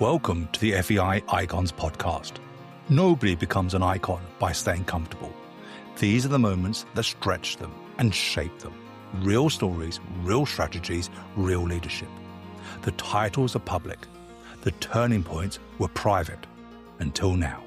Welcome to the FEI Icons podcast. Nobody becomes an icon by staying comfortable. These are the moments that stretch them and shape them. Real stories, real strategies, real leadership. The titles are public. The turning points were private. Until now.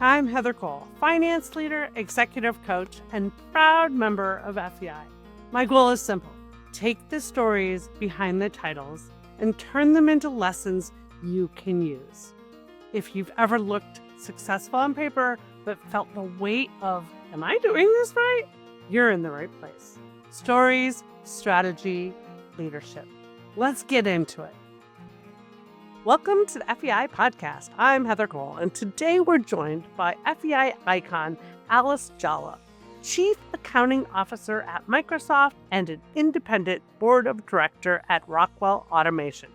I'm Heather Cole, finance leader, executive coach, and proud member of FEI. My goal is simple. Take the stories behind the titles and turn them into lessons you can use. If you've ever looked successful on paper but felt the weight of, am I doing this right? You're in the right place. Stories, strategy, leadership. Let's get into it. Welcome to the FEI Podcast. I'm Heather Cole, and today we're joined by FEI icon Alice Jolla, Chief Accounting Officer at Microsoft and an independent board of director at Rockwell Automation.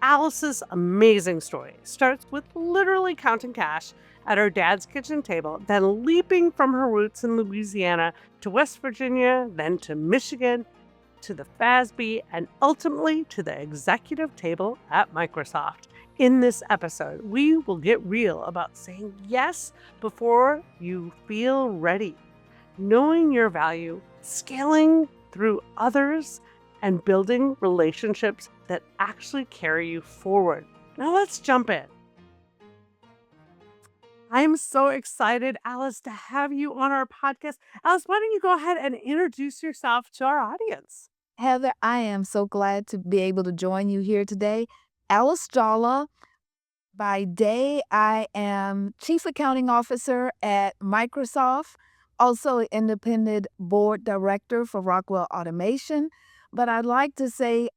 Alice's amazing story starts with literally counting cash at her dad's kitchen table, then leaping from her roots in Louisiana to West Virginia, then to Michigan, to the FASB, and ultimately to the executive table at Microsoft. In this episode, we will get real about saying yes before you feel ready, knowing your value, scaling through others, and building relationships that actually carry you forward. Now let's jump in. I'm so excited, Alice, to have you on our podcast. Alice, why don't you go ahead and introduce yourself to our audience? Heather, I am so glad to be able to join you here today. Alice Jolla. By day, I am Chief Accounting Officer at Microsoft, also an independent board director for Rockwell Automation. But I'd like to say,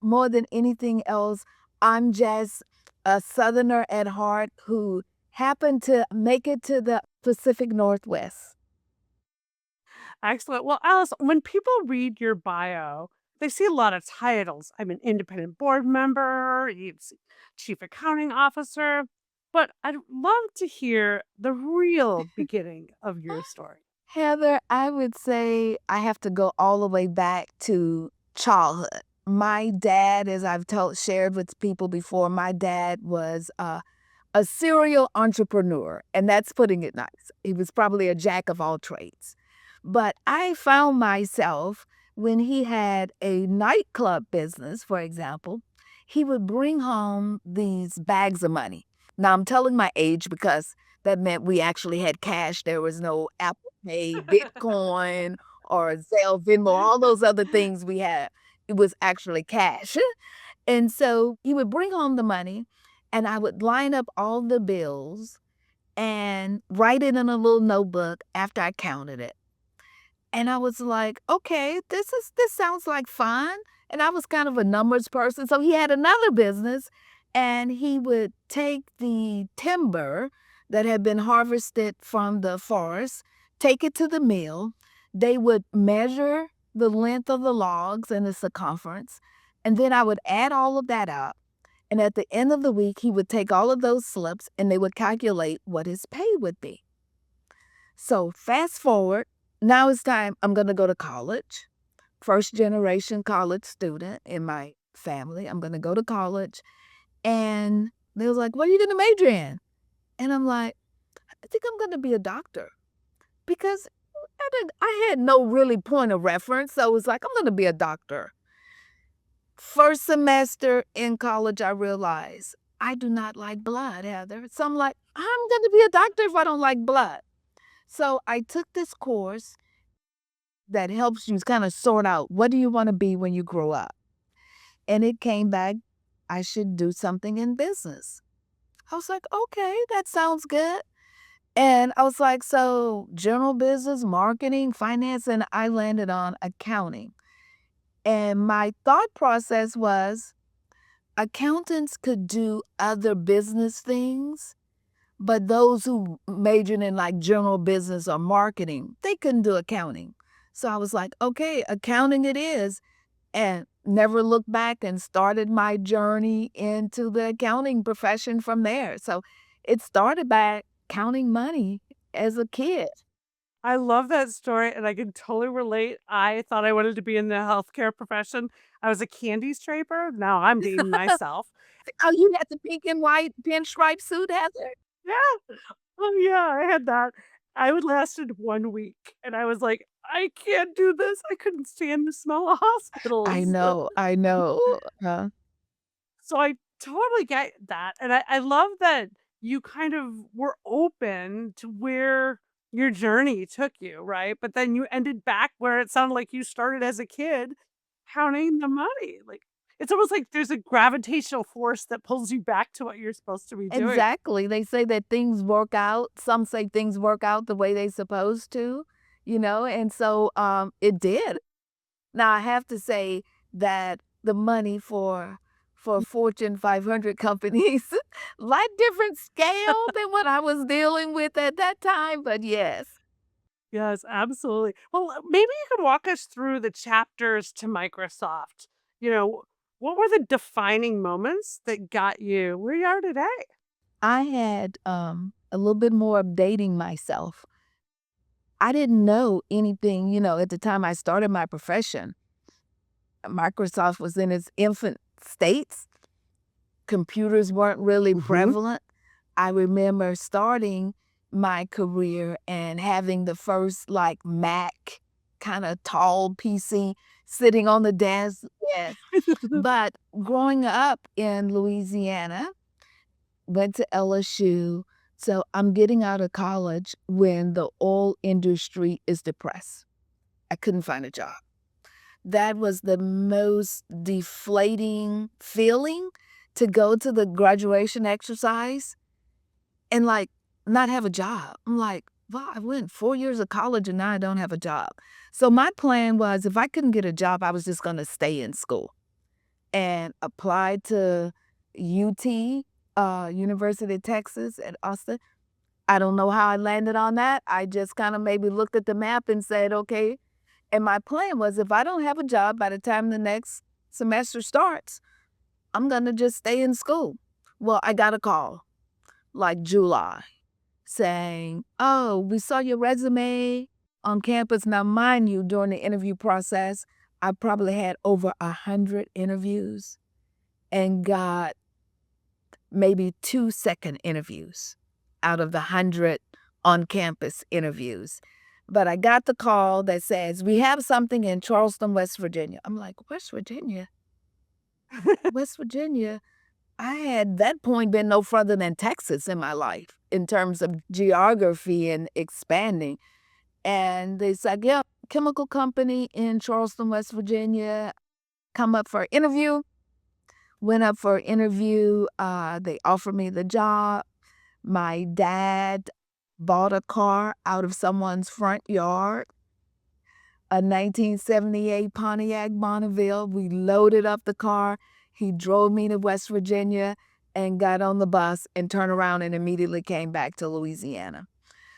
more than anything else, I'm just a Southerner at heart who happened to make it to the Pacific Northwest. Excellent. Well, Alice, when people read your bio, they see a lot of titles. I'm an independent board member, Chief Accounting Officer, but I'd love to hear the real beginning of your story. Heather, I would say I have to go all the way back to childhood. My dad, as I've shared with people before, my dad was a serial entrepreneur, and that's putting it nice. He was probably a jack of all trades. But I found myself, when he had a nightclub business, for example, he would bring home these bags of money. Now, I'm telling my age because that meant we actually had cash. There was no Apple Pay, Bitcoin, or Zelle, Venmo, all those other things we had. It was actually cash. And so he would bring home the money, and I would line up all the bills and write it in a little notebook after I counted it. And I was like, okay, this sounds like fun. And I was kind of a numbers person. So he had another business, and he would take the timber that had been harvested from the forest, take it to the mill. They would measure the length of the logs and the circumference, and then I would add all of that up. And at the end of the week, he would take all of those slips, and they would calculate what his pay would be. So fast forward, now it's time. I'm going to go to college. First generation college student in my family. I'm going to go to college. And they was like, what are you going to major in? And I'm like, I think I'm going to be a doctor. Because I had no really point of reference. So it was like, I'm going to be a doctor. First semester in college, I realized I do not like blood, Heather. So I'm like, I'm going to be a doctor if I don't like blood. So I took this course that helps you kind of sort out what do you want to be when you grow up. And it came back, I should do something in business. I was like, okay, that sounds good. And I was like, so general business, marketing, finance, and I landed on accounting. And my thought process was accountants could do other business things, but those who majored in like general business or marketing, they couldn't do accounting. So I was like, okay, accounting it is, and never looked back and started my journey into the accounting profession from there. So it started by counting money as a kid. I love that story, and I can totally relate. I thought I wanted to be in the healthcare profession. I was a candy striper. Now I'm dating myself. Oh, you had the pink and white pinstripe suit, Heather? Yeah. Oh, yeah, I had that. I would lasted 1 week, and I was like, "I can't do this." I couldn't stand the smell of I hospitals. know, I know. So I totally get that, and I love that you kind of were open to where your journey took you, right? But then you ended back where it sounded like you started as a kid counting the money, like, it's almost like there's a gravitational force that pulls you back to what you're supposed to be doing. Exactly. They say that things work out. Some say things work out the way they supposed to, and so it did. Now I have to say that the money for Fortune 500 companies, lot different scale than what I was dealing with at that time, but yes. Yes, absolutely. Well, maybe you could walk us through the chapters to Microsoft. You know, what were the defining moments that got you where you are today? I had a little bit more of dating myself. I didn't know anything, at the time I started my profession. Microsoft was in its infant states. Computers weren't really Mhm. prevalent. I remember starting my career and having the first like Mac kind of tall PC sitting on the desk. Yes. But growing up in Louisiana, went to LSU. So I'm getting out of college when the oil industry is depressed. I couldn't find a job. That was the most deflating feeling to go to the graduation exercise and like not have a job. I'm like, wow, I went 4 years of college and now I don't have a job. So my plan was if I couldn't get a job, I was just going to stay in school and applied to UT, University of Texas at Austin. I don't know how I landed on that. I just kind of maybe looked at the map and said, okay. And my plan was if I don't have a job by the time the next semester starts, I'm going to just stay in school. Well, I got a call like July saying, oh, we saw your resume on campus. Now, mind you, during the interview process, I probably had over 100 interviews and got maybe 2 second interviews out of the 100 on campus interviews. But I got the call that says, we have something in Charleston, West Virginia. I'm like, West Virginia? West Virginia? I had that point been no further than Texas in my life in terms of geography and expanding. And they said, yeah, chemical company in Charleston, West Virginia, come up for an interview. Went up for an interview. They offered me the job. My dad bought a car out of someone's front yard, a 1978 Pontiac Bonneville. We loaded up the car. He drove me to West Virginia and got on the bus and turned around and immediately came back to Louisiana.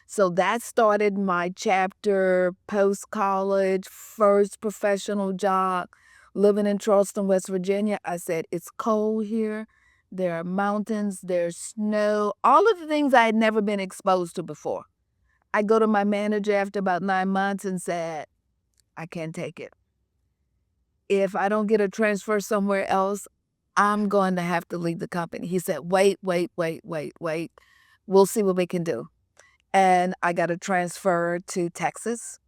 So that started my chapter post-college, first professional job, living in Charleston, West Virginia. I said, it's cold here. There are mountains, there's snow, all of the things I had never been exposed to before. I go to my manager after about 9 months and said, I can't take it. If I don't get a transfer somewhere else, I'm going to have to leave the company. He said, wait. We'll see what we can do. And I got a transfer to Texas.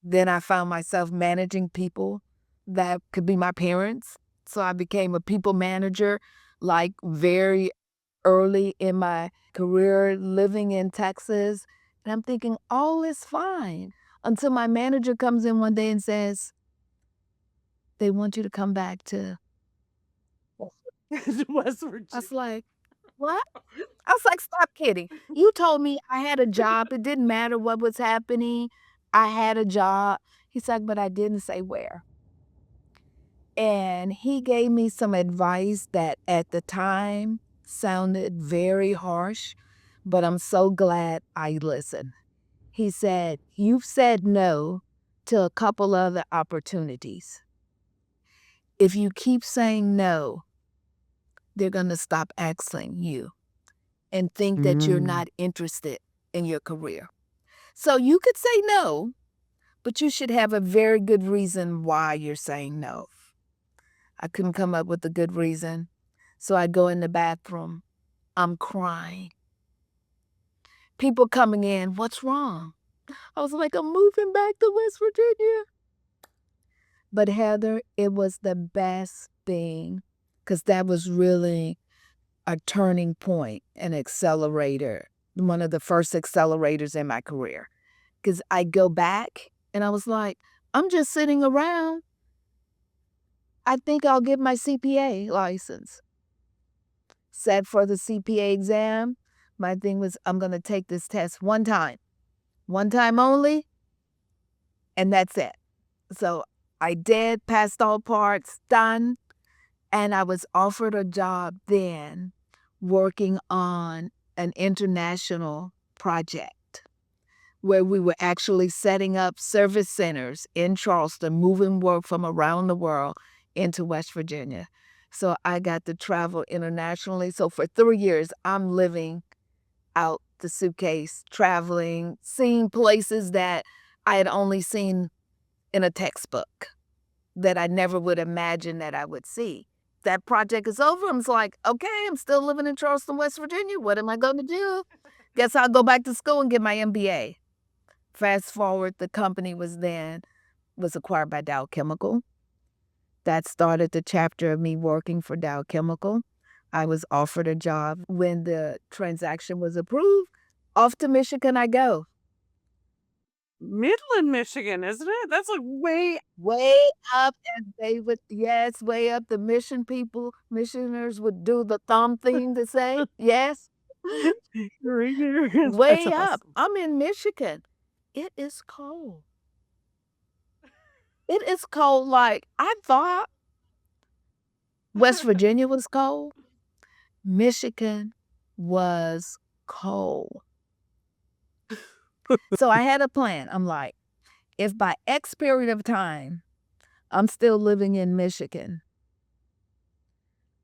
Then I found myself managing people that could be my parents. So I became a people manager, like very early in my career living in Texas. And I'm thinking, all is fine until my manager comes in one day and says, they want you to come back to. West I Virginia. was like, what? I was like, stop kidding. You told me I had a job. It didn't matter what was happening. I had a job. He's like, but I didn't say where. And he gave me some advice that at the time sounded very harsh, but I'm so glad I listened. He said, you've said no to a couple other opportunities. If you keep saying no, they're going to stop asking you and think that you're Mm. not interested in your career. So you could say no, but you should have a very good reason why you're saying no. I couldn't come up with a good reason. So I go in the bathroom. I'm crying. People coming in, what's wrong? I was like, I'm moving back to West Virginia. But Heather, it was the best thing because that was really a turning point, an accelerator, one of the first accelerators in my career. Because I go back and I was like, I'm just sitting around. I think I'll get my CPA license. Sat for the CPA exam. My thing was, I'm going to take this test one time only, and that's it. So I did, passed all parts, done. And I was offered a job then working on an international project where we were actually setting up service centers in Charleston, moving work from around the world into West Virginia. So I got to travel internationally. So for 3 years, I'm living out the suitcase, traveling, seeing places that I had only seen in a textbook that I never would imagine that I would see. That project is over. I'm like, okay, I'm still living in Charleston, West Virginia. What am I going to do? Guess I'll go back to school and get my MBA. Fast forward, the company was acquired by Dow Chemical. That started the chapter of me working for Dow Chemical. I was offered a job. When the transaction was approved, off to Michigan I go. Midland, Michigan, isn't it? That's like way up, and they would, yes, way up. The missioners would do the thumb thing to say, yes. right there. Way That's up. awesome. I'm in Michigan. It is cold. It is cold. Like, I thought West Virginia was cold. Michigan was cold. So I had a plan. I'm like, if by X period of time I'm still living in Michigan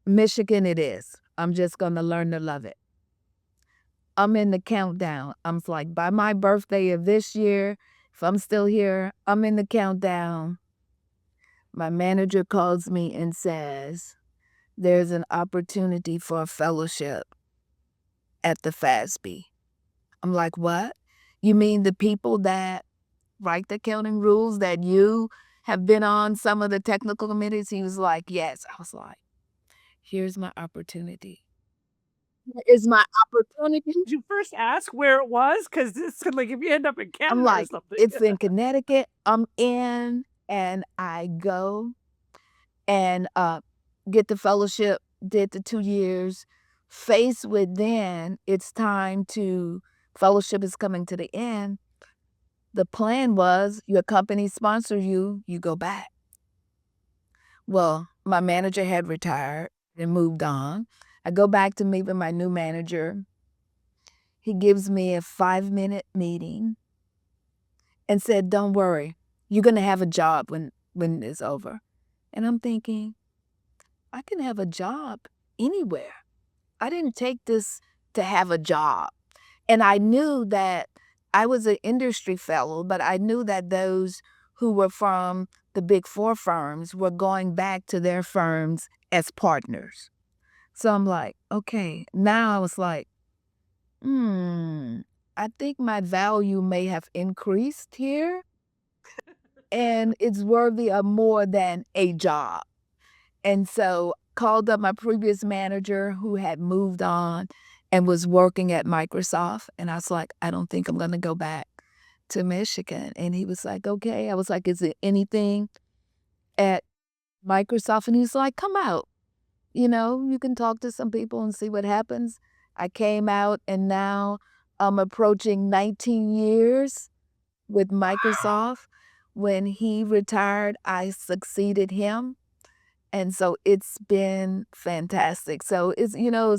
it is. I'm just going to learn to love it. I'm in the countdown. I'm like, by my birthday of this year, if I'm still here, I'm in the countdown. My manager calls me and says, there's an opportunity for a fellowship at the FASB. I'm like, what? You mean the people that write the accounting rules, that you have been on some of the technical committees? He was like, yes. I was like, here's my opportunity. Here is my opportunity. Did you first ask where it was? Because this could, like, if you end up in Canada I'm like, or something. it's in Connecticut. I'm in, and I go and get the fellowship, did the 2 years, faced with then it's time to, fellowship is coming to the end. The plan was your company sponsors you, you go back. Well, my manager had retired and moved on. I go back to meet with my new manager. He gives me a 5-minute meeting and said, don't worry, you're going to have a job when it's over. And I'm thinking, I can have a job anywhere. I didn't take this to have a job. And I knew that I was an industry fellow, but I knew that those who were from the Big Four firms were going back to their firms as partners. So I'm like, okay, now I was like, I think my value may have increased here, and it's worthy of more than a job. And so called up my previous manager who had moved on and was working at Microsoft. And I was like, I don't think I'm going to go back to Michigan. And he was like, okay. I was like, is there anything at Microsoft? And he's like, come out. You can talk to some people and see what happens. I came out, and now I'm approaching 19 years with Microsoft. When he retired, I succeeded him. And so it's been fantastic. So it's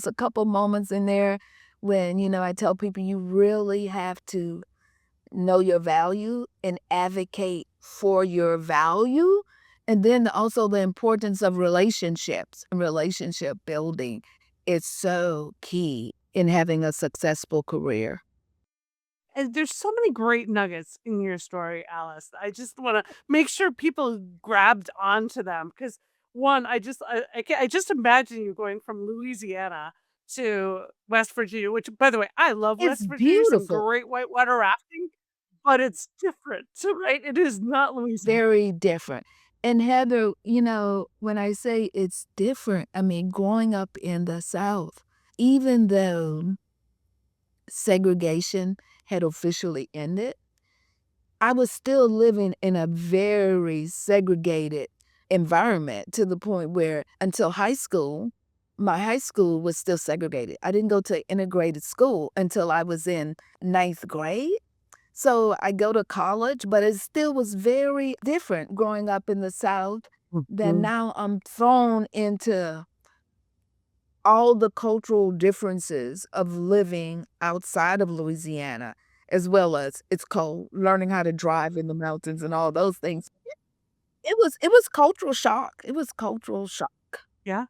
a couple moments in there when, I tell people you really have to know your value and advocate for your value. And then also the importance of relationships and relationship building is so key in having a successful career. And there's so many great nuggets in your story, Alice. I just want to make sure people grabbed onto them because one, I just imagine you going from Louisiana to West Virginia, which by the way, I love It's West Virginia, some beautiful. great whitewater rafting, but it's different, right? It is not Louisiana. Very different. And Heather, when I say it's different, I mean, growing up in the South, even though segregation had officially ended, I was still living in a very segregated environment to the point where until high school, my high school was still segregated. I didn't go to integrated school until I was in ninth grade. So I go to college, but it still was very different growing up in the South than Mhm. now I'm thrown into all the cultural differences of living outside of Louisiana, as well as it's cold, learning how to drive in the mountains and all those things. It was cultural shock. It was cultural shock. Yeah.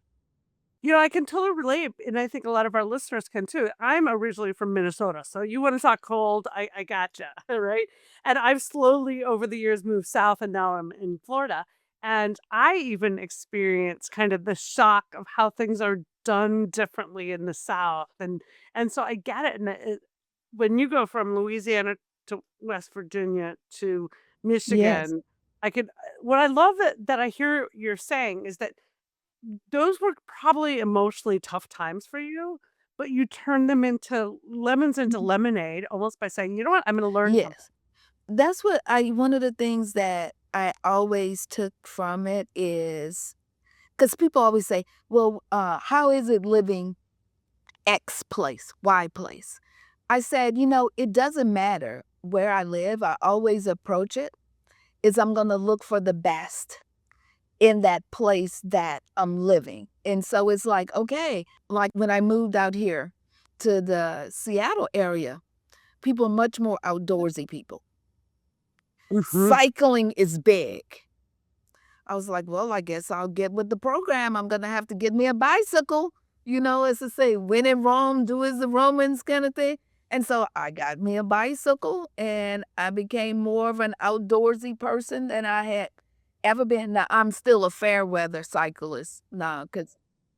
I can totally relate, and I think a lot of our listeners can too. I'm originally from Minnesota, so you want to talk cold, I gotcha, right? And I've slowly over the years moved south, and now I'm in Florida. And I even experienced kind of the shock of how things are done differently in the South, and so I get it. And when you go from Louisiana to West Virginia to Yes, Michigan, I could. What I love that I hear you're saying is that those were probably emotionally tough times for you, but you turned them into lemons into mhm, lemonade almost by saying, "You know what? I'm gonna learn something." yes. That's what one of the things that I always took from it is because people always say, well, how is it living X place, Y place? I said, it doesn't matter where I live. I always approach it is I'm going to look for the best in that place that I'm living. And so it's like, okay, like when I moved out here to the Seattle area, people are much more outdoorsy people. Mhm. Cycling is big. I was like, well, I guess I'll get with the program. I'm going to have to get me a bicycle, as to say, when in Rome, do as the Romans kind of thing. And so I got me a bicycle and I became more of an outdoorsy person than I had ever been. Now, I'm still a fair weather cyclist now because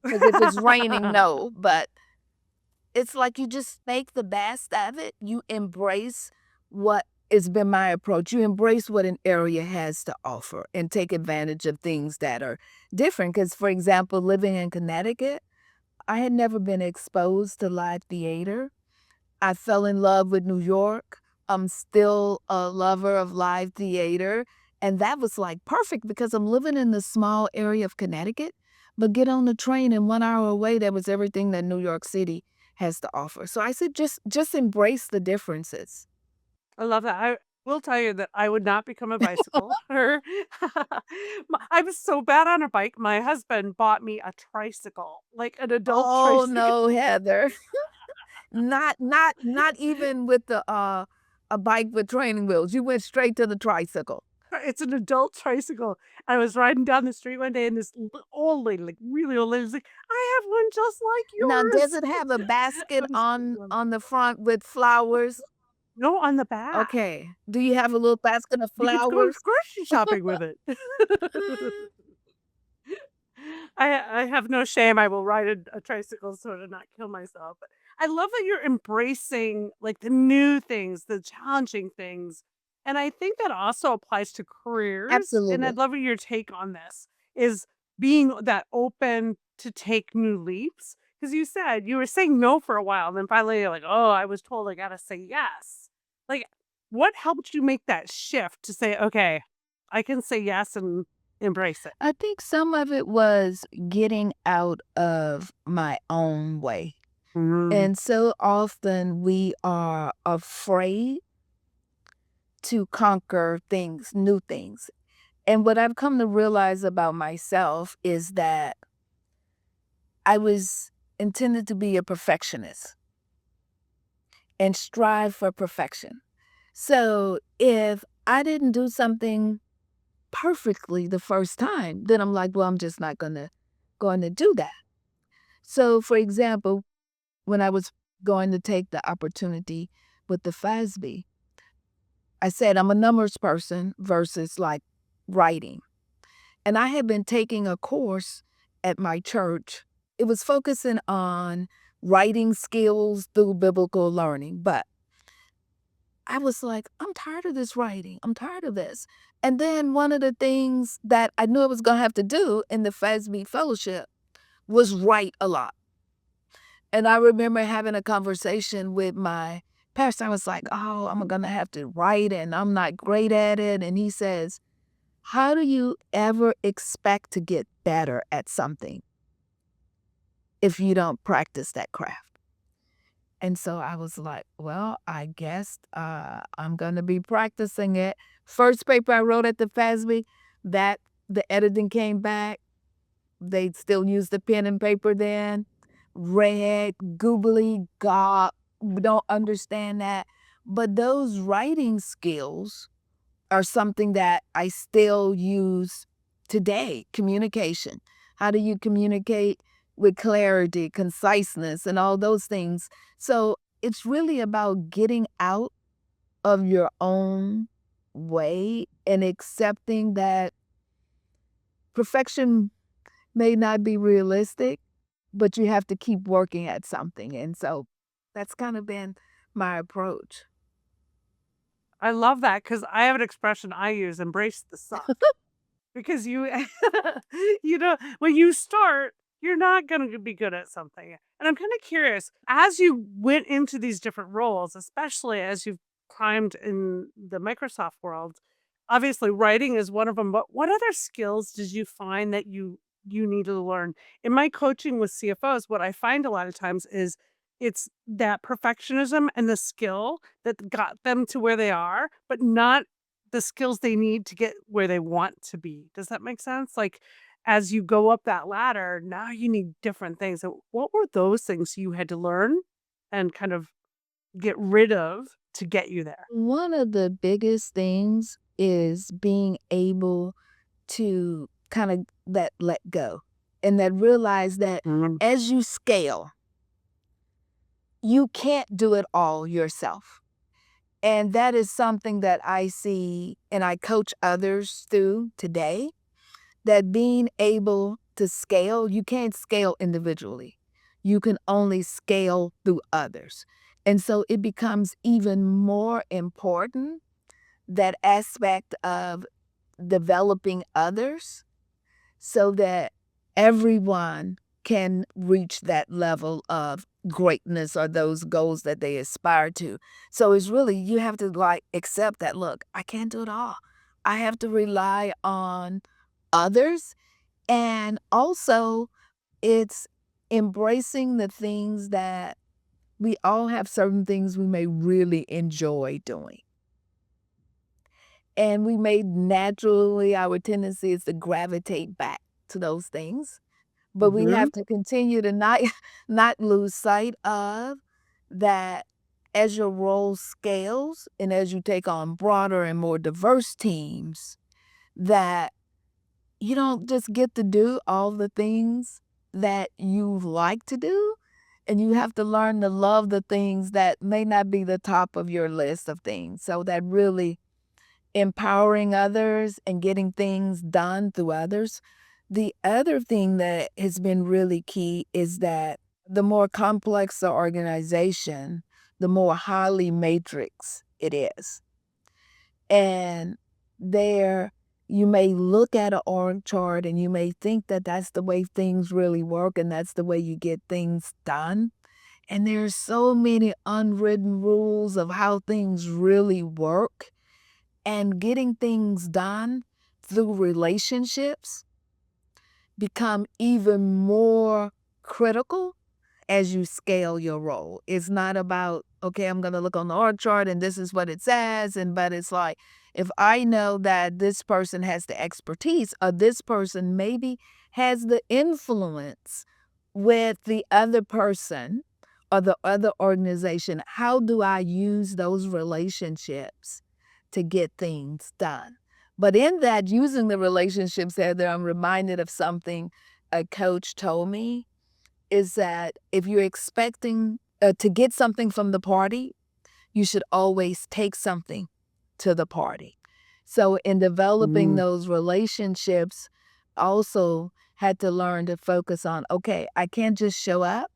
if it's raining, no. But it's like you just make the best of it. You embrace what has been my approach. You embrace what an area has to offer and take advantage of things that are different. Because, for example, living in Connecticut, I had never been exposed to live theater. I fell in love with New York. I'm still a lover of live theater. And that was like perfect because I'm living in this small area of Connecticut, but get on the train and 1 hour away, there was everything that New York City has to offer. So I said, just embrace the differences. I love that. I will tell you that I would not become a bicycler. I was so bad on a bike. My husband bought me a tricycle, like an adult Oh tricycle. no, Heather. Not even with the a bike with training wheels. You went straight to the tricycle. It's an adult tricycle. I was riding down the street one day and this old lady, like really old lady, was like, "I have one just like Now, does yours." it have a basket It was so on fun. on the front with flowers? No, on the back. Okay. Do you have a little basket of You get to go flowers? grocery shopping with it. I have no shame. I will ride a tricycle so to not kill myself. But I love that you're embracing like the new things, the challenging things. And I think that also applies to careers. And I'd Absolutely. love your take on this is being that open to take new leaps. Because you said you were saying no for a while, and then finally you're like, oh, I was told I gotta say yes. Like, what helped you make that shift to say, okay, I can say yes and embrace it? I think some of it was getting out of my own way. Mhm. And so often we are afraid to conquer things, new things. And what I've come to realize about myself is that I was intended to be a perfectionist and strive for perfection. So if I didn't do something perfectly the first time, then I'm like, well, I'm just not going to do that. So for example, when I was going to take the opportunity with the FASB. I said I'm a numbers person versus like writing. And I had been taking a course at my church. It was focusing on writing skills through biblical learning. But I was like, I'm tired of this writing. I'm tired of this. And then one of the things that I knew I was going to have to do in the FASB fellowship was write a lot. And I remember having a conversation with my pastor. I was like, oh, I'm going to have to write and I'm not great at it. And he says, how do you ever expect to get better at something if you don't practice that craft? And so I was like, well, I guess I'm going to be practicing it. First paper I wrote at the FASB, that the editing came back. They still used the pen and paper then. Red, googly, God, we don't understand that. But those writing skills are something that I still use today. Communication. How do you communicate with clarity, conciseness, and all those things? So it's really about getting out of your own way and accepting that perfection may not be realistic, but you have to keep working at something. And so that's kind of been my approach. I love that because I have an expression I use, embrace the suck. Because you you know, when you start, you're not gonna be good at something. And I'm kinda curious, as you went into these different roles, especially as you've climbed in the Microsoft world, obviously writing is one of them. But what other skills did you find that you needed to learn? In my coaching with CFOs, what I find a lot of times is it's that perfectionism and the skill that got them to where they are, but not the skills they need to get where they want to be. Does that make sense? Like, as you go up that ladder, now you need different things. So what were those things you had to learn and kind of get rid of to get you there? One of the biggest things is being able to kind of let go and that realize that Mhm. as you scale, you can't do it all yourself. And that is something that I see and I coach others through today, that being able to scale, you can't scale individually. You can only scale through others. And so it becomes even more important, that aspect of developing others so that everyone can reach that level of greatness or those goals that they aspire to. So it's really, you have to like accept that, look, I can't do it all. I have to rely on others. And also, it's embracing the things that we all have, certain things we may really enjoy doing. And we may naturally, our tendency is to gravitate back to those things. But we Mhm. have to continue to not not lose sight of that as your role scales and as you take on broader and more diverse teams, that you don't just get to do all the things that you like to do, and you have to learn to love the things that may not be the top of your list of things. So that really empowering others and getting things done through others. The other thing that has been really key is that the more complex the organization, the more highly matrix it is. And there, you may look at an org chart and you may think that that's the way things really work and that's the way you get things done. And there's so many unwritten rules of how things really work, and getting things done through relationships become even more critical as you scale your role. It's not about, okay, I'm going to look on the org chart and this is what it says. But it's like, if I know that this person has the expertise or this person maybe has the influence with the other person or the other organization, how do I use those relationships to get things done? But in that, using the relationships, Heather, I'm reminded of something a coach told me, is that if you're expecting to get something from the party, you should always take something to the party. So in developing those relationships, also had to learn to focus on, okay, I can't just show up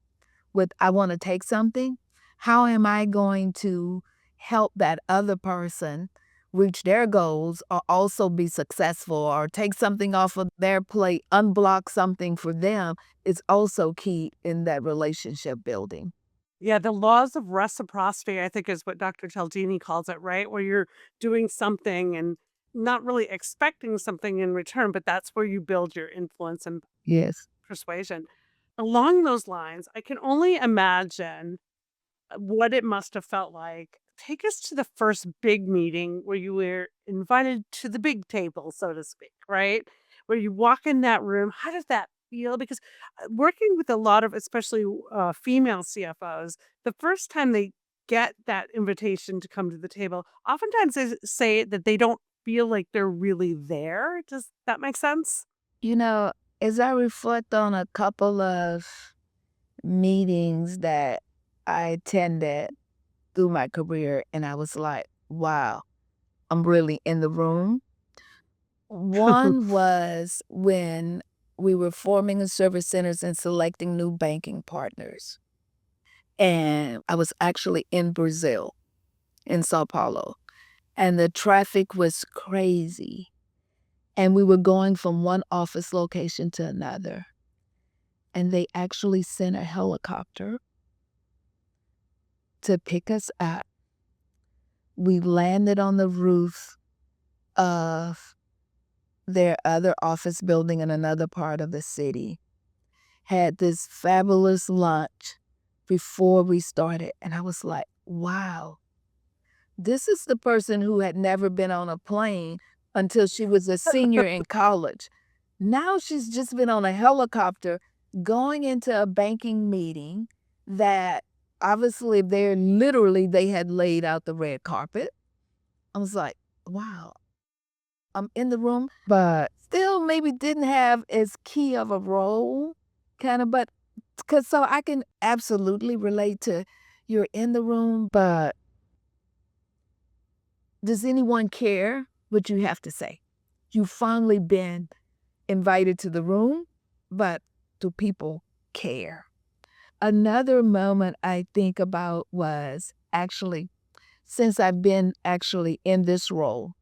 with, I want to take something. How am I going to help that other person reach their goals or also be successful or take something off of their plate, unblock something for them is also key in that relationship building. Yeah, the laws of reciprocity, I think, is what Dr. Cialdini calls it, right? Where you're doing something and not really expecting something in return, but that's where you build your influence and Yes. persuasion. Along those lines, I can only imagine what it must have felt like. Take us to the first big meeting where you were invited to the big table, so to speak, right? Where you walk in that room. How does that feel? Because working with a lot of, especially female CFOs, the first time they get that invitation to come to the table, oftentimes they say that they don't feel like they're really there. Does that make sense? You know, as I reflect on a couple of meetings that I attended through my career, and I was like, wow, I'm really in the room. One was when we were forming a service centers and selecting new banking partners. And I was actually in Brazil, in Sao Paulo, and the traffic was crazy. And we were going from one office location to another. And they actually sent a helicopter to pick us up. We landed on the roof of their other office building in another part of the city, had this fabulous lunch before we started. And I was like, wow, this is the person who had never been on a plane until she was a senior in college. Now she's just been on a helicopter going into a banking meeting that obviously they had laid out the red carpet. I was like, wow, I'm in the room, but still maybe didn't have as key of a role, kind of, but because so I can absolutely relate to you're in the room, but does anyone care what you have to say? You've finally been invited to the room, but do people care? Another moment I think about was actually, since I've been actually in this role,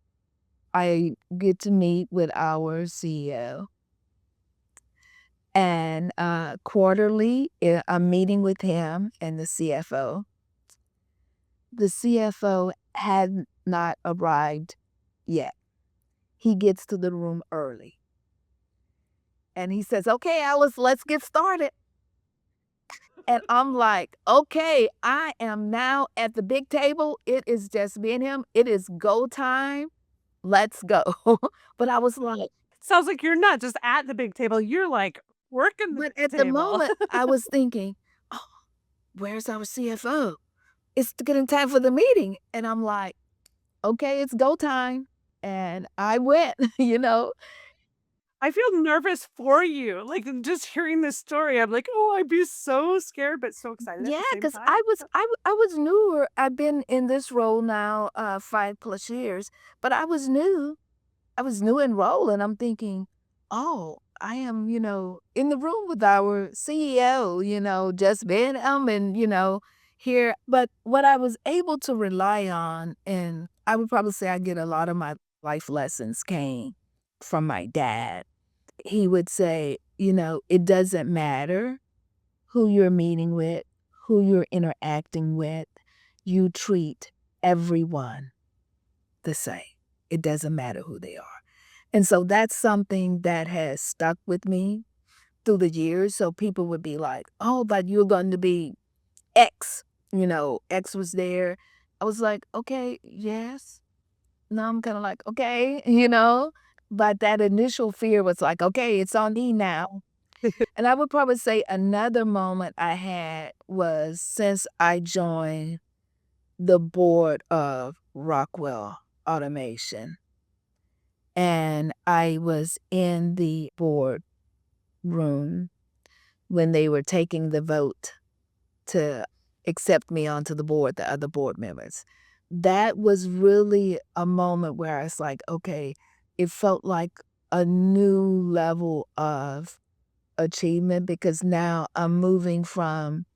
I get to meet with our CEO. And quarterly, I'm meeting with him and the CFO. The CFO had not arrived yet. He gets to the room early. And he says, okay, Alice, let's get started. And I'm like, okay, I am now at the big table. It is just me and him. It is go time. Let's go. But I was like, Sounds like you're not just at the big table, you're like working the but at the table. moment, I was thinking, oh, where's our CFO? It's getting time for the meeting. And I'm like, okay, it's go time. And I went, you know. I feel nervous for you. Like just hearing this story, I'm like, oh, I'd be so scared, but so excited at Yeah, the same because time. I was newer. I've been in this role now 5+ years, but I was new. I was new in role, and I'm thinking, oh, I am, in the room with our CEO, just being and here. But what I was able to rely on, and I would probably say I get a lot of my life lessons came from my dad. He would say, it doesn't matter who you're meeting with, who you're interacting with. You treat everyone the same. It doesn't matter who they are. And so that's something that has stuck with me through the years. So people would be like, oh, but you're going to be X. X was there. I was like, okay, yes. Now I'm kind of like, okay, But that initial fear was like, okay, it's on me now. And I would probably say another moment I had was since I joined the board of Rockwell Automation. And I was in the board room when they were taking the vote to accept me onto the board, the other board members. That was really a moment where I was like, okay, it felt like a new level of achievement because now I'm moving from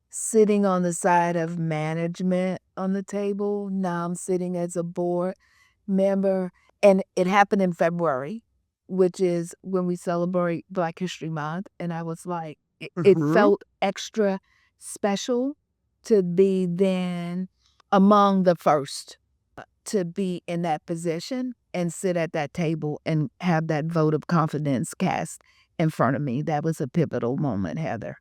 sitting on the side of management on the table. Now I'm sitting as a board member. And it happened in February, which is when we celebrate Black History Month. And I was like, it felt extra special to be then among the first to be in that position and sit at that table and have that vote of confidence cast in front of me. That was a pivotal moment, Heather.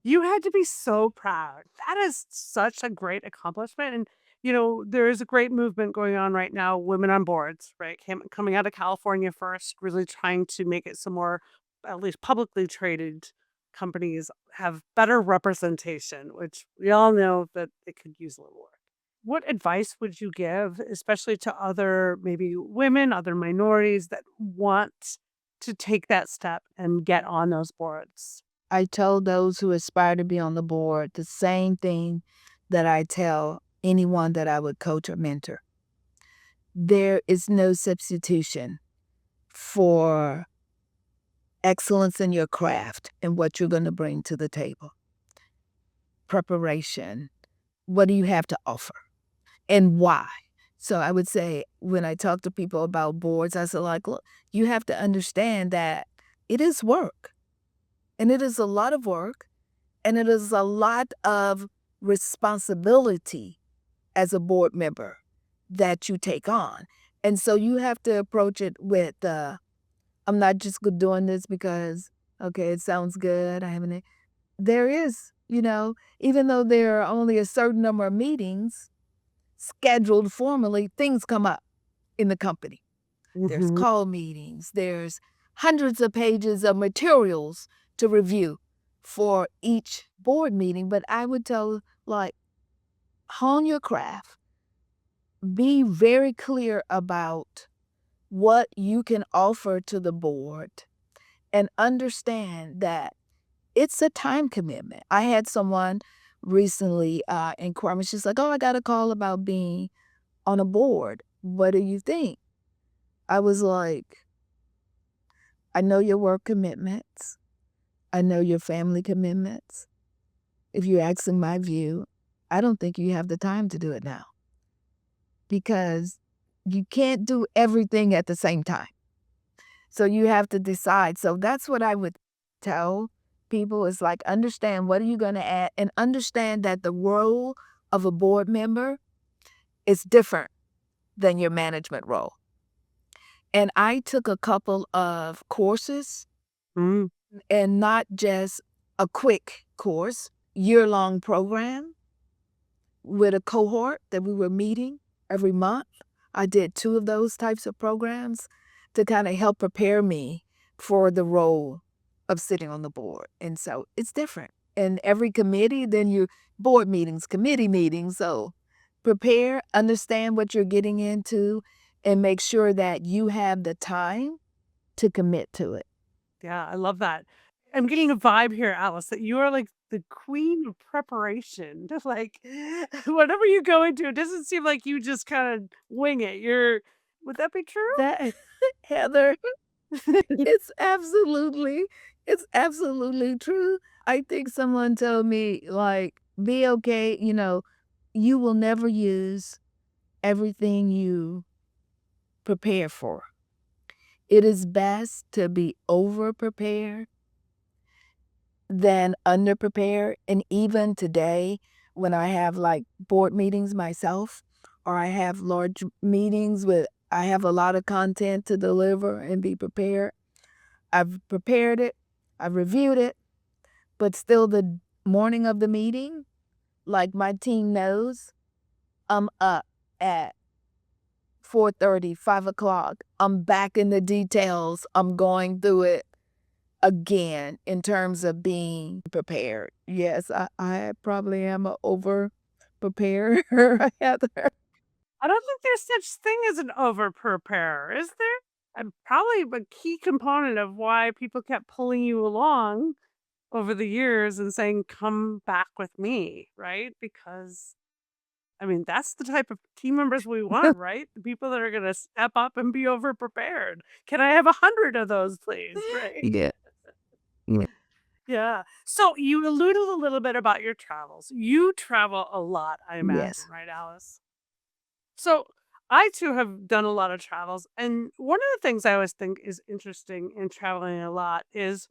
You had to be so proud. That is such a great accomplishment. And, there is a great movement going on right now, women on boards, right? Coming out of California first, really trying to make it some more, at least publicly traded companies have better representation, which we all know that it could use a little work. What advice would you give, especially to other maybe women, other minorities that want to take that step and get on those boards? I told those who aspire to be on the board the same thing that I tell anyone that I would coach or mentor. There is no substitution for excellence in your craft and what you're going to bring to the table. Preparation. What do you have to offer? And why? So I would say when I talk to people about boards, I say, like, look, you have to understand that it is work. And it is a lot of work. And it is a lot of responsibility as a board member that you take on. And so you have to approach it with, I'm not just doing this because, okay, it sounds good. There is, even though there are only a certain number of meetings scheduled formally, things come up in the company. There's call meetings. There's hundreds of pages of materials to review for each board meeting. But I would tell, hone your craft. Be very clear about what you can offer to the board and understand that it's a time commitment. I had someone recently inquire me. She's like, oh, I got a call about being on a board. What do you think? I was like, I know your work commitments. I know your family commitments. If you're asking my view, I don't think you have the time to do it now because you can't do everything at the same time. So you have to decide. So that's what I would tell people is like, understand what are you going to add and understand that the role of a board member is different than your management role. And I took a couple of courses and not just a quick course, year-long program with a cohort that we were meeting every month. I did 2 of those types of programs to kind of help prepare me for the role of sitting on the board. And so it's different. And every committee, then your board meetings, committee meetings. So prepare, understand what you're getting into, and make sure that you have the time to commit to it. Yeah, I love that. I'm getting a vibe here, Alice, that you are like the queen of preparation. Just like whatever you go into, it doesn't seem like you just kind of wing it. Would that be true? That Heather, it's absolutely true. I think someone told me, be okay, you will never use everything you prepare for. It is best to be over-prepared than under-prepared. And even today, when I have board meetings myself, or I have large meetings I have a lot of content to deliver and be prepared. I've prepared it, I've reviewed it, but still the morning of the meeting, my team knows, I'm up at 4:30, 5 o'clock. I'm back in the details. I'm going through it again in terms of being prepared. Yes, I probably am a over-preparer, Heather. I don't think there's such thing as an over preparer, is there? And probably a key component of why people kept pulling you along over the years and saying, come back with me, right? Because I mean, that's the type of team members we want, right? The people that are going to step up and be over prepared. Can I have 100 of those, please? Right. Yeah. Yeah. Yeah. So you alluded a little bit about your travels. You travel a lot, I imagine, Yes. right, Alice? So I too have done a lot of travels. And one of the things I always think is interesting in traveling a lot is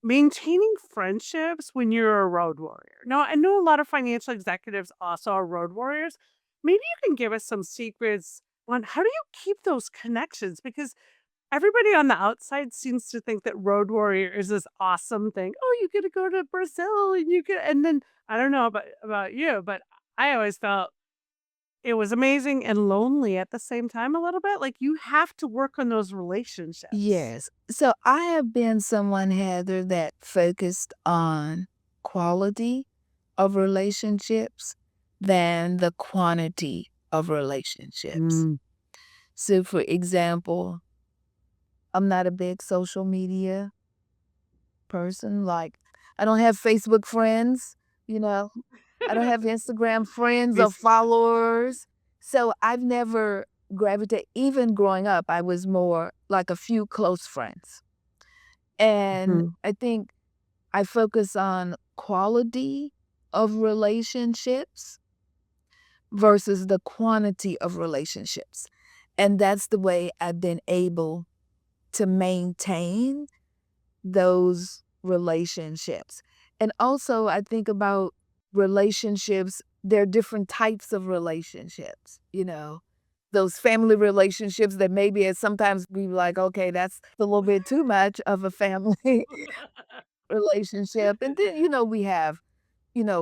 maintaining friendships when you're a road warrior. Now, I know a lot of financial executives also are road warriors. Maybe you can give us some secrets on how do you keep those connections? Because everybody on the outside seems to think that road warrior is this awesome thing. Oh, you get to go to Brazil and you get, and then I don't know about you, but I always felt it was amazing and lonely at the same time a little bit. Like you have to work on those relationships. Yes. So I have been someone, Heather, that focused on quality of relationships than the quantity of relationships. Mm. So, for example, I'm not a big social media person. Like, I don't have Facebook friends, you know, I don't have Instagram friends Me or too. followers. So I've never gravitated, even growing up, I was more like a few close friends. And Mhm. I think I focus on quality of relationships versus the quantity of relationships. And that's the way I've been able to maintain those relationships. And also, I think about relationships, there are different types of relationships, those family relationships that maybe at sometimes be like, okay, that's a little bit too much of a family relationship. And then, we have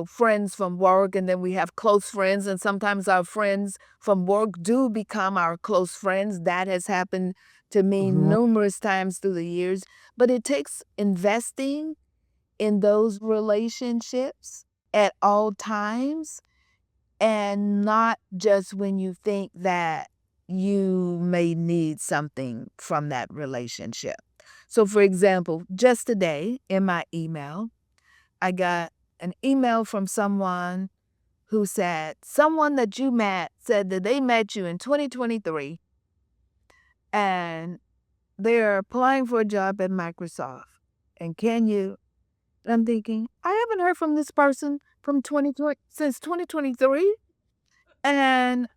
friends from work, and then we have close friends, and sometimes our friends from work do become our close friends. That has happened to me Mhm. numerous times through the years, but it takes investing in those relationships at all times and not just when you think that you may need something from that relationship. So, for example, just today in my email, I got an email from someone who said, someone that you met said that they met you in 2023 and they're applying for a job at Microsoft. And I'm thinking, I haven't heard from this person from 2020 since 2023. And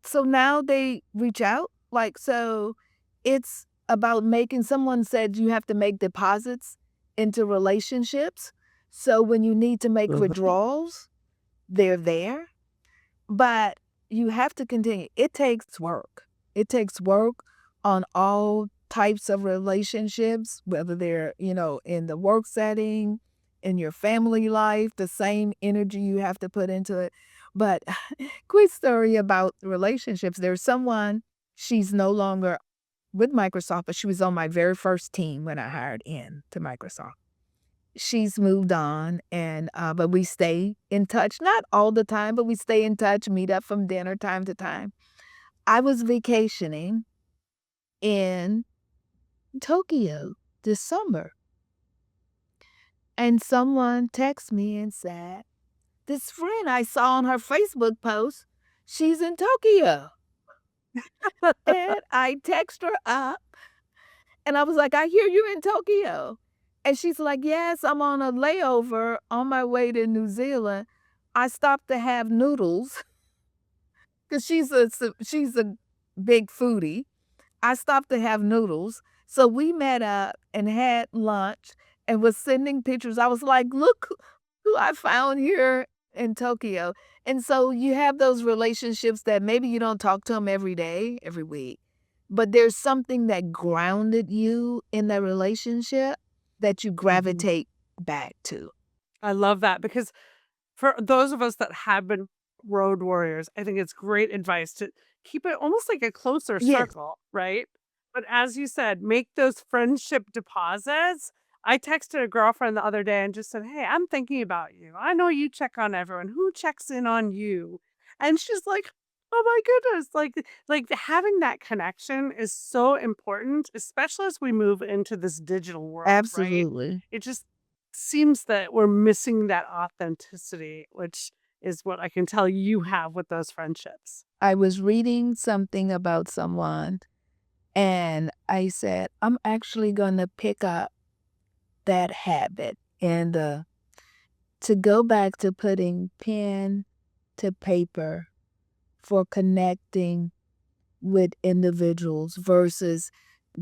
so now they reach out. Like, so it's about making, someone said you have to make deposits into relationships. So when you need to make Mhm. withdrawals, they're there, but you have to continue. It takes work. It takes work on all types of relationships, whether they're, in the work setting, in your family life, the same energy you have to put into it. But quick story about relationships. There's someone, she's no longer with Microsoft, but she was on my very first team when I hired in to Microsoft. She's moved on, and but we stay in touch, not all the time, but we stay in touch, meet up from dinner time to time. I was vacationing in Tokyo this summer, and someone texted me and said, this friend I saw on her Facebook post, she's in Tokyo. And I text her up, and I was like, I hear you're in Tokyo. And she's like, yes, I'm on a layover on my way to New Zealand. I stopped to have noodles because she's a big foodie. I stopped to have noodles. So we met up and had lunch and was sending pictures. I was like, look who I found here in Tokyo. And so you have those relationships that maybe you don't talk to them every day, every week, but there's something that grounded you in that relationship that you Mhm. gravitate back to. I love that because for those of us that have been road warriors, I think it's great advice to keep it almost like a closer Yes. circle, right? But as you said, make those friendship deposits. I texted a girlfriend the other day and just said, hey, I'm thinking about you. I know you check on everyone. Who checks in on you? And she's like, Oh my goodness. Like having that connection is so important, especially as we move into this digital world, right? Absolutely. It just seems that we're missing that authenticity, which is what I can tell you have with those friendships. I was reading something about someone and I said, I'm actually going to pick up that habit and to go back to putting pen to paper for connecting with individuals versus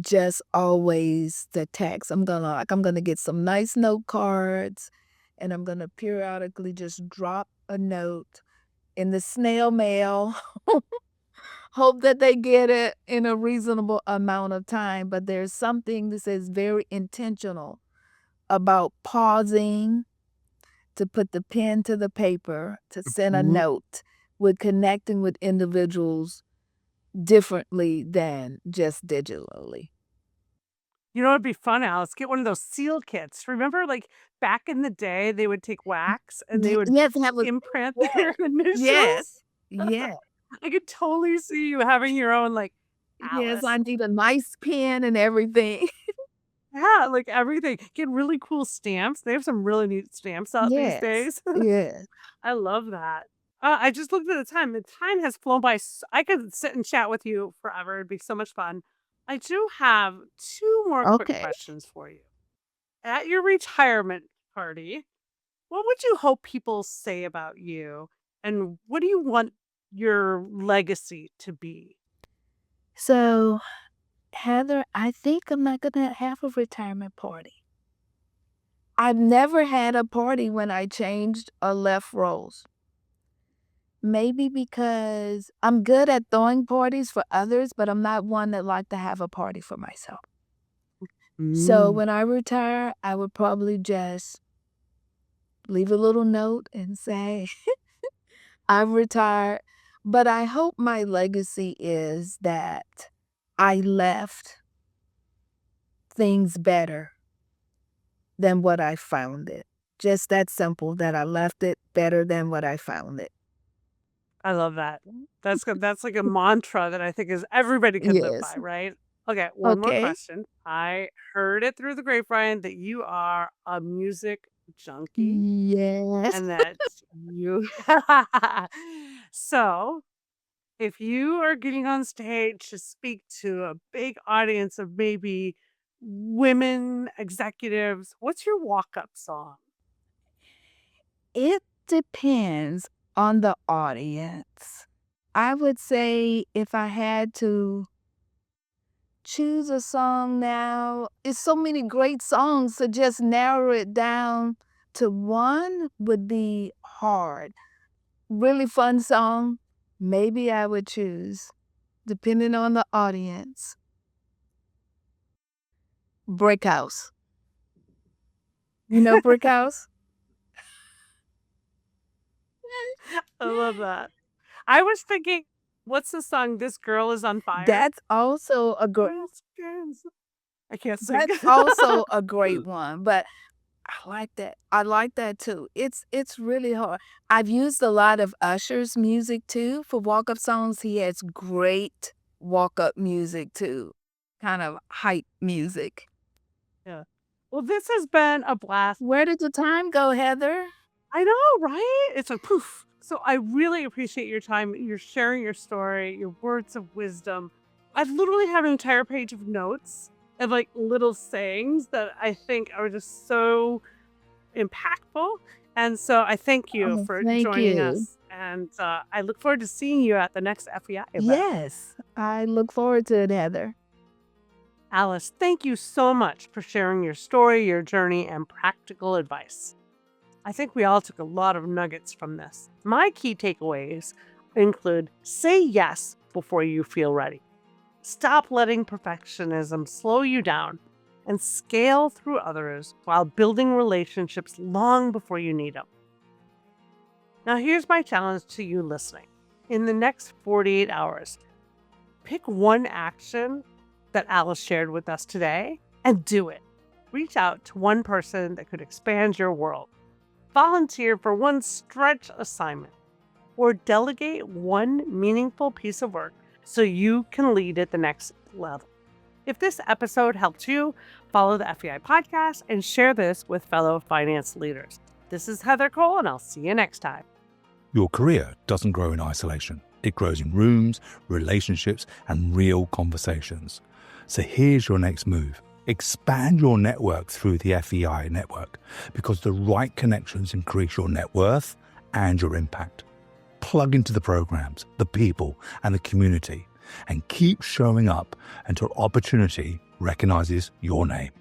just always the text. I'm gonna get some nice note cards and I'm gonna periodically just drop a note in the snail mail. Hope that they get it in a reasonable amount of time. But there's something that says very intentional about pausing to put the pen to the paper, to send a Mhm. note, with connecting with individuals differently than just digitally. You know, it'd be fun, Alice. Get one of those seal kits. Remember, like back in the day, they would take wax and they would Yes, have a imprint their yes, initials. yes, yes, I could totally see you having your own, like, yes, I Alice. need a nice pen and everything. Yeah, like everything. Get really cool stamps. They have some really neat stamps out these Yes, days. yes. I love that. I just looked at the time. The time has flown by. I could sit and chat with you forever. It'd be so much fun. I do have two more quick Okay. questions for you. At your retirement party, what would you hope people say about you? And what do you want your legacy to be? So, Heather, I think I'm not gonna have a retirement party. I've never had a party when I changed or left roles. Maybe because I'm good at throwing parties for others, but I'm not one that like to have a party for myself. So Mm. when I retire, I would probably just leave a little note and say, I'm retired. But I hope my legacy is that I left things better than what I found it. Just that simple, that I left it better than what I found it. I love that. That's good. That's like a mantra that I think is everybody could live Yes. by, right? Okay, one more Okay. question. I heard it through the grapevine that you are a music junkie Yes. and that you So, if you are getting on stage to speak to a big audience of maybe women executives, what's your walk-up song? It depends on the audience. I would say if I had to choose a song now, it's so many great songs, to just narrow it down to one would be hard. Really fun song, maybe I would choose, depending on the audience, Brick House. You know Brick House? I love that. I was thinking, what's the song, This Girl Is on Fire? That's also a great This girl's I can't sing. that's also a great one, but I like that. I like that too. It's really hard. I've used a lot of Usher's music too for walk-up songs. He has great walk-up music too, kind of hype music. Yeah. Well, this has been a blast. Where did the time go, Heather? I know, right? It's like poof. So I really appreciate your time. You're sharing your story, your words of wisdom. I literally have an entire page of notes of like little sayings that I think are just so impactful. And so I thank you Oh, for thank joining you. us. And I look forward to seeing you at the next FEI event. Yes, I look forward to it, Heather. Alice, thank you so much for sharing your story, your journey, and practical advice. I think we all took a lot of nuggets from this. My key takeaways include say yes before you feel ready. Stop letting perfectionism slow you down and scale through others while building relationships long before you need them. Now, here's my challenge to you listening. In the next 48 hours, pick one action that Alice shared with us today and do it. Reach out to one person that could expand your world. Volunteer for one stretch assignment. or delegate one meaningful piece of work so you can lead at the next level. If this episode helped you, follow the FEI Podcast and share this with fellow finance leaders. This is Heather Cole, and I'll see you next time. Your career doesn't grow in isolation. It grows in rooms, relationships, and real conversations. So here's your next move. Expand your network through the FEI network, because the right connections increase your net worth and your impact. Plug into the programs, the people, and the community, and keep showing up until opportunity recognizes your name.